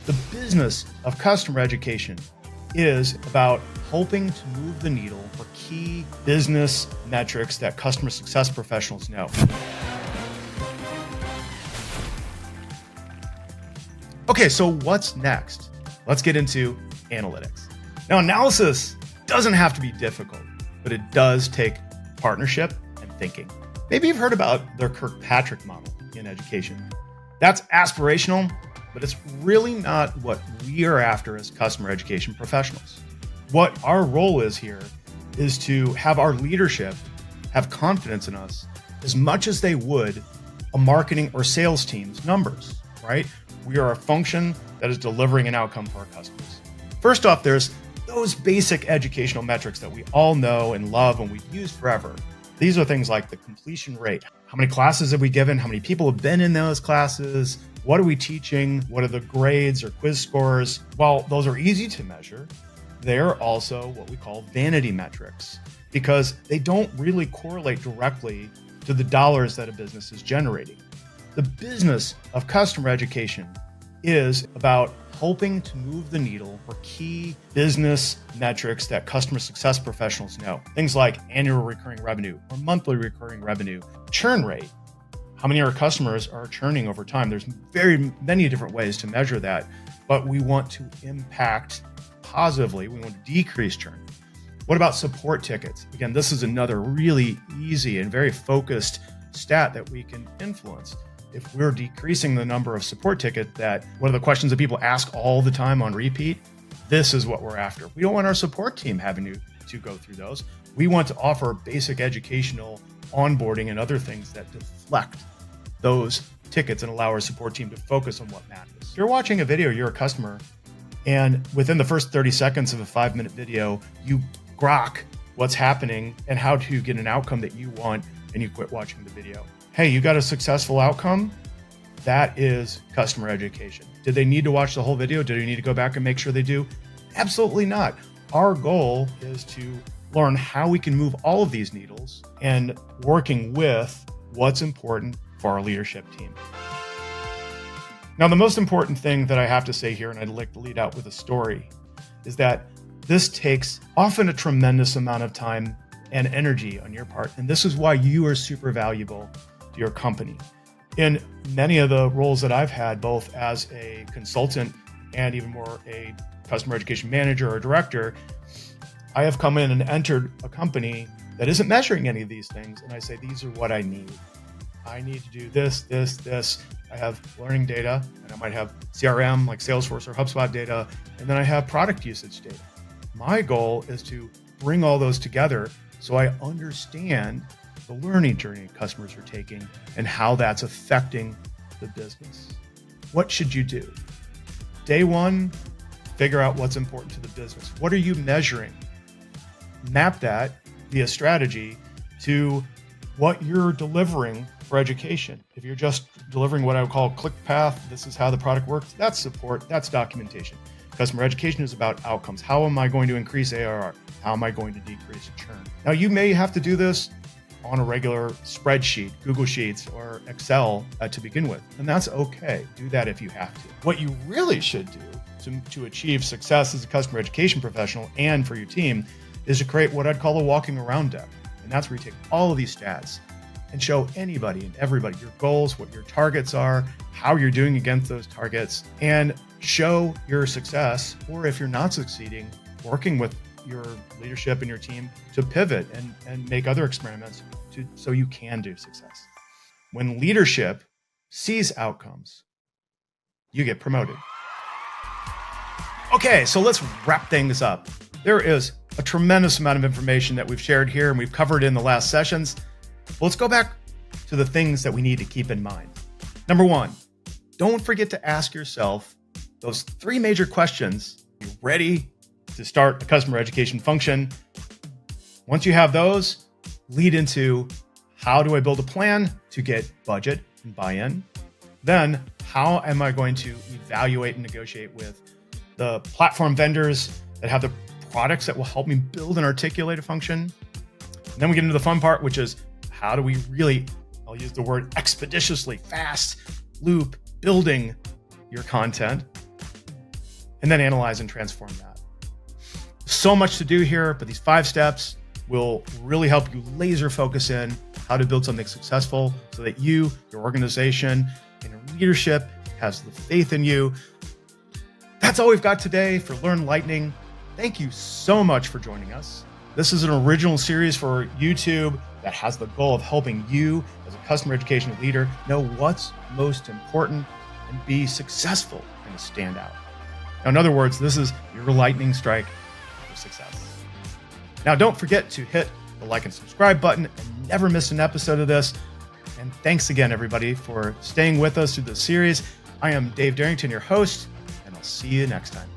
The business of customer education is about helping to move the needle for key business metrics that customer success professionals know. Okay, so what's next? Let's get into analytics. Now, analysis doesn't have to be difficult, but it does take partnership and thinking. Maybe you've heard about their Kirkpatrick model in education. That's aspirational, but it's really not what we are after as customer education professionals. What our role is here is to have our leadership have confidence in us as much as they would a marketing or sales team's numbers, right? We are a function that is delivering an outcome for our customers. First off, there's those basic educational metrics that we all know and love and we've used forever. These are things like the completion rate. How many classes have we given? How many people have been in those classes? What are we teaching? What are the grades or quiz scores? While those are easy to measure, they're also what we call vanity metrics because they don't really correlate directly to the dollars that a business is generating. The business of customer education is about helping to move the needle for key business metrics that customer success professionals know. Things like annual recurring revenue or monthly recurring revenue, churn rate. How many of our customers are churning over time? There's very many different ways to measure that, but we want to impact positively. We want to decrease churn. What about support tickets? Again, this is another really easy and very focused stat that we can influence. If we're decreasing the number of support tickets, that one of the questions that people ask all the time on repeat, this is what we're after. We don't want our support team having to go through those. We want to offer basic educational onboarding and other things that deflect those tickets and allow our support team to focus on what matters. If you're watching a video, you're a customer, and within the first 30 seconds of a 5-minute video, you grok what's happening and how to get an outcome that you want, and you quit watching the video. Hey, you got a successful outcome? That is customer education. Did they need to watch the whole video? Did they need to go back and make sure they do? Absolutely not. Our goal is to learn how we can move all of these needles and working with what's important for our leadership team. Now, the most important thing that I have to say here, and I'd like to lead out with a story, is that this takes often a tremendous amount of time and energy on your part. And this is why you are super valuable to your company. In many of the roles that I've had, both as a consultant and even more a customer education manager or director, I have come in and entered a company that isn't measuring any of these things. And I say, these are what I need. I need to do this, this, this. I have learning data, and I might have CRM like Salesforce or HubSpot data, and then I have product usage data. My goal is to bring all those together so I understand the learning journey customers are taking and how that's affecting the business. What should you do? Day one, figure out what's important to the business. What are you measuring? Map that via strategy to what you're delivering for education. If you're just delivering what I would call click path, this is how the product works, that's support, that's documentation. Customer education is about outcomes. How am I going to increase ARR? How am I going to decrease churn? Now, you may have to do this on a regular spreadsheet, Google Sheets, or Excel to begin with, and that's okay. Do that if you have to. What you really should do to achieve success as a customer education professional and for your team is to create what I'd call a walking around deck. And that's where you take all of these stats and show anybody and everybody your goals, what your targets are, how you're doing against those targets, and show your success, or if you're not succeeding, working with your leadership and your team to pivot and make other experiments so you can do success. When leadership sees outcomes, you get promoted. Okay, so let's wrap things up. There is a tremendous amount of information that we've shared here and we've covered in the last sessions. Well, let's go back to the things that we need to keep in mind. Number one, don't forget to ask yourself those 3 major questions. Are you ready to start a customer education function? Once you have those, lead into how do I build a plan to get budget and buy-in? Then how am I going to evaluate and negotiate with the platform vendors that have the products that will help me build and articulate a function? And then we get into the fun part, which is how do we really, I'll use the word expeditiously, fast loop building your content. and then analyze and transform that. So much to do here, but these 5 steps will really help you laser focus in how to build something successful so that you, your organization, and your leadership has the faith in you. That's all we've got today for Learn Lightning. Thank you so much for joining us. This is an original series for YouTube that has the goal of helping you as a customer education leader know what's most important and be successful and stand out. Now, in other words, this is your lightning strike for success. Now, don't forget to hit the like and subscribe button and never miss an episode of this. And thanks again, everybody, for staying with us through this series. I am Dave Derington, your host, and I'll see you next time.